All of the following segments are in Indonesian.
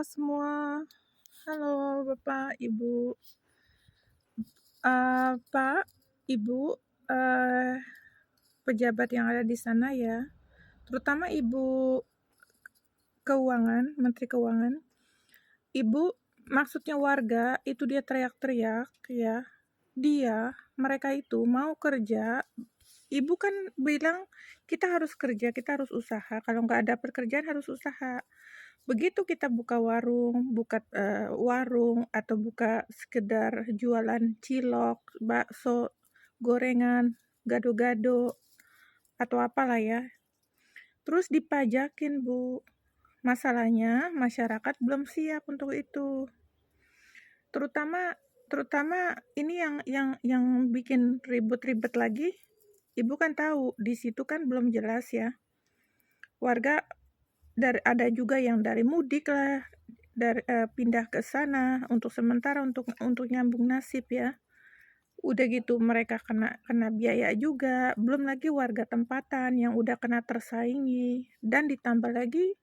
semua. Halo Bapak, Ibu. Pak, Ibu, pejabat yang ada di sana ya, terutama Ibu Keuangan, Menteri Keuangan. Ibu, maksudnya warga itu dia teriak-teriak ya, mereka itu mau kerja. Ibu kan bilang kita harus kerja, kita harus usaha, kalau nggak ada pekerjaan harus usaha. Begitu kita buka warung atau buka sekedar jualan cilok, bakso, gorengan, gado-gado, atau apalah ya, terus dipajakin, Bu. Masalahnya masyarakat belum siap untuk itu. Terutama ini yang bikin ribet-ribet lagi, Ibu kan tahu di situ kan belum jelas ya. Warga ada juga yang dari mudik lah, pindah ke sana untuk sementara untuk nyambung nasib ya. Udah gitu mereka kena biaya juga, belum lagi warga tempatan yang udah kena tersaingi, dan ditambah lagi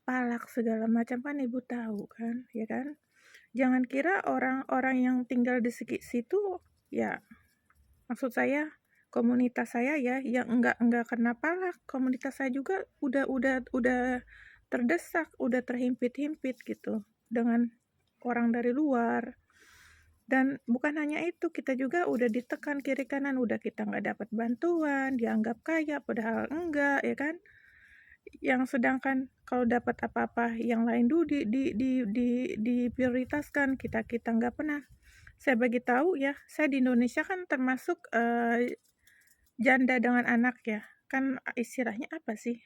palak segala macam kan Ibu tahu kan, ya kan? Jangan kira orang-orang yang tinggal di situ ya, maksud saya komunitas saya ya yang enggak kena palak, komunitas saya juga udah terdesak, udah terhimpit-himpit gitu dengan orang dari luar. Dan bukan hanya itu, kita juga udah ditekan kiri kanan, udah kita nggak dapat bantuan, dianggap kaya padahal enggak, ya kan? Yang sedangkan kalau dapat apa-apa yang lain dulu diprioritaskan, kita nggak pernah. Saya bagi tahu ya, saya di Indonesia kan termasuk janda dengan anak ya, kan istilahnya apa sih?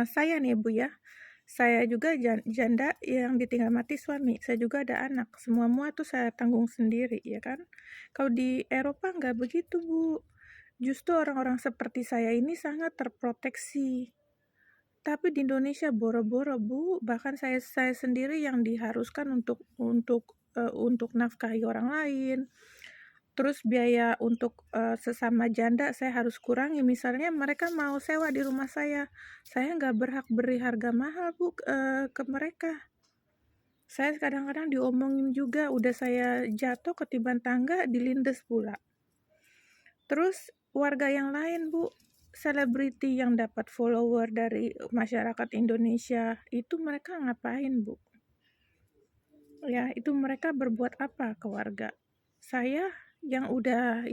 Saya nih Bu ya, saya juga janda yang ditinggal mati suami, saya juga ada anak, semua tuh saya tanggung sendiri ya kan. Kalau di Eropa nggak begitu Bu, justru orang-orang seperti saya ini sangat terproteksi. Tapi di Indonesia boro-boro Bu, bahkan saya sendiri yang diharuskan untuk nafkahi orang lain. Terus biaya untuk sesama janda saya harus kurangi. Misalnya mereka mau sewa di rumah saya nggak berhak beri harga mahal Bu ke mereka. Saya kadang-kadang diomongin juga, udah saya jatuh ketiban tangga dilindes pula. Terus warga yang lain Bu, selebriti yang dapat follower dari masyarakat Indonesia, itu mereka ngapain Bu? Ya, itu mereka berbuat apa ke warga? Saya yang udah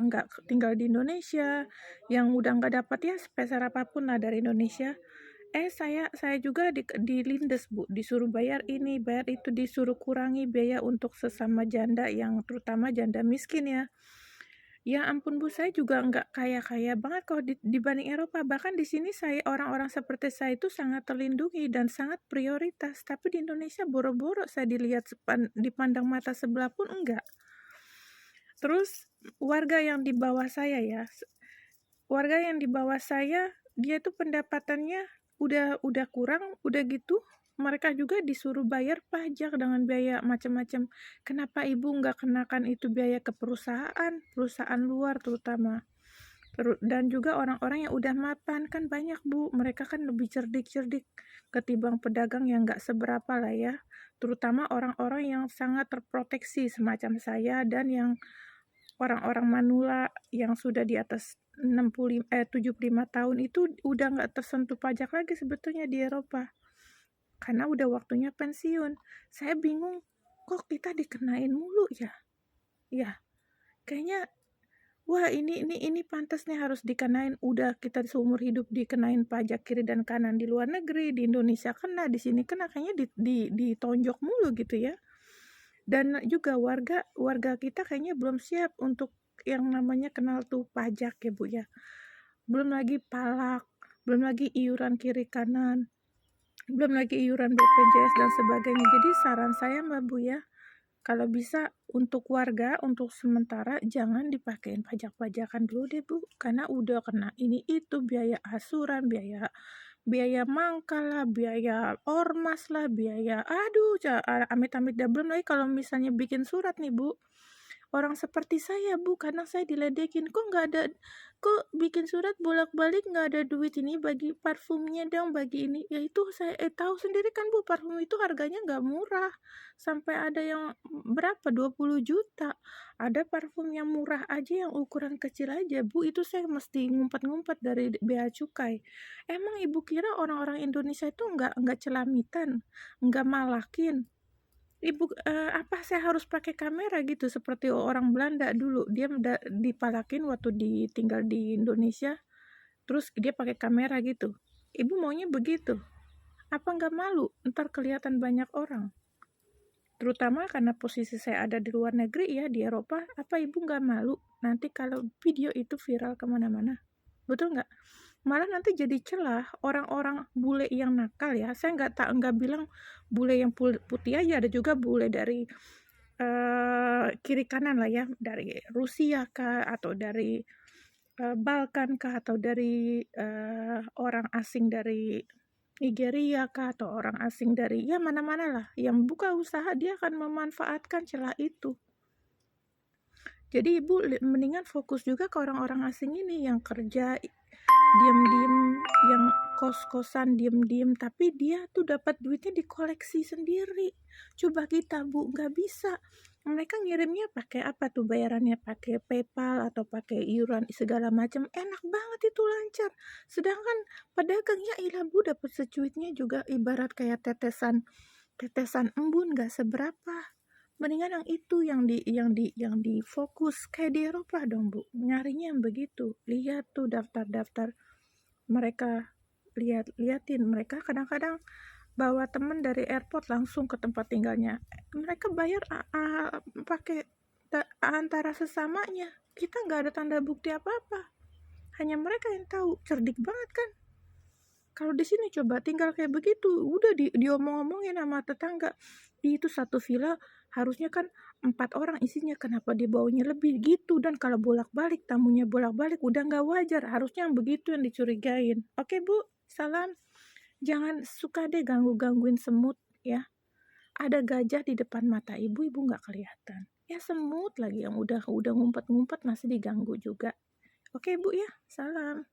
nggak tinggal di Indonesia, yang udah nggak dapat ya sepeser apapun lah dari Indonesia, saya juga dilindes Bu, disuruh bayar ini, bayar itu, disuruh kurangi biaya untuk sesama janda yang terutama janda miskin ya. Ya ampun Bu, saya juga nggak kaya-kaya banget kalau dibanding Eropa. Bahkan di sini orang-orang seperti saya itu sangat terlindungi dan sangat prioritas. Tapi di Indonesia boro-boro saya dipandang mata sebelah pun enggak. Terus warga yang di bawah saya ya, dia tuh pendapatannya udah kurang, udah gitu mereka juga disuruh bayar pajak dengan biaya macam-macam. Kenapa Ibu nggak kenakan itu biaya ke perusahaan luar terutama? Dan juga orang-orang yang udah mapan kan banyak Bu, mereka kan lebih cerdik ketimbang pedagang yang nggak seberapa lah ya. Terutama orang-orang yang sangat terproteksi semacam saya dan yang orang-orang manula yang sudah di atas 75 tahun itu udah nggak tersentuh pajak lagi sebetulnya di Eropa. Karena udah waktunya pensiun. Saya bingung, kok kita dikenain mulu ya? Ya, kayaknya wah ini pantasnya harus dikenain. Udah kita seumur hidup dikenain pajak kiri dan kanan di luar negeri, di Indonesia kena, di sini kena, kayaknya ditonjok mulu gitu ya. Dan juga warga kita kayaknya belum siap untuk yang namanya kenal tuh pajak ya Bu ya. Belum lagi palak, belum lagi iuran kiri kanan, belum lagi iuran BPJS dan sebagainya. Jadi saran saya Mbak Bu ya, kalau bisa untuk warga, untuk sementara jangan dipakein pajak-pajakan dulu deh Bu, karena udah kena ini itu, biaya asuran, biaya mangkal lah, biaya ormas lah, biaya aduh amit-amit dah. Belum lagi kalau misalnya bikin surat nih Bu, orang seperti saya, Bu, kadang saya diledekin, kok bikin surat bolak-balik nggak ada duit ini bagi parfumnya dong, bagi ini." Ya itu saya tahu sendiri kan, Bu, parfum itu harganya nggak murah, sampai ada yang berapa, 20 juta. Ada parfum yang murah aja yang ukuran kecil aja, Bu, itu saya mesti ngumpet-ngumpet dari bea cukai. Emang Ibu kira orang-orang Indonesia itu nggak celamitan, nggak malakin? Apa saya harus pakai kamera gitu seperti orang Belanda dulu, dia dipalakin waktu tinggal di Indonesia, terus dia pakai kamera gitu. Ibu maunya begitu? Apa nggak malu? Ntar kelihatan banyak orang. Terutama karena posisi saya ada di luar negeri ya, di Eropa, apa Ibu nggak malu nanti kalau video itu viral kemana-mana? Betul nggak? Malah nanti jadi celah orang-orang bule yang nakal ya. Saya nggak bilang bule yang putih aja, ada juga bule dari kiri kanan lah ya, dari Rusia kah, atau dari Balkan kah, atau dari orang asing dari Nigeria kah, atau orang asing dari ya mana-mana lah, yang buka usaha dia akan memanfaatkan celah itu. Jadi Ibu mendingan fokus juga ke orang-orang asing ini yang kerja diem-diem, yang kos-kosan diem-diem, tapi dia tuh dapat duitnya dikoleksi sendiri. Coba kita, Bu, nggak bisa. Mereka ngirimnya pakai apa tuh bayarannya? Pakai PayPal atau pakai iuran segala macam. Enak banget itu, lancar. Sedangkan pedagang ya ilah, Bu, dapat secuitnya juga ibarat kayak tetesan embun, nggak seberapa. Mendingan yang itu yang di fokus kayak di Eropa dong, Bu. Nyarinya yang begitu. Lihat tuh daftar-daftar mereka, liatin mereka kadang-kadang bawa temen dari airport langsung ke tempat tinggalnya. Mereka bayar pakai antara sesamanya. Kita nggak ada tanda bukti apa-apa. Hanya mereka yang tahu. Cerdik banget kan? Kalau di sini coba tinggal kayak begitu, udah diomong-omongin sama tetangga. Itu satu villa harusnya kan 4 orang isinya, kenapa dibawanya lebih gitu? Dan kalau bolak-balik, tamunya bolak-balik, udah nggak wajar. Harusnya yang begitu yang dicurigain. Oke, Bu, salam. Jangan suka deh ganggu-gangguin semut ya. Ada gajah di depan mata ibu nggak kelihatan. Ya semut lagi yang udah ngumpet-ngumpet masih diganggu juga. Oke, Bu ya, salam.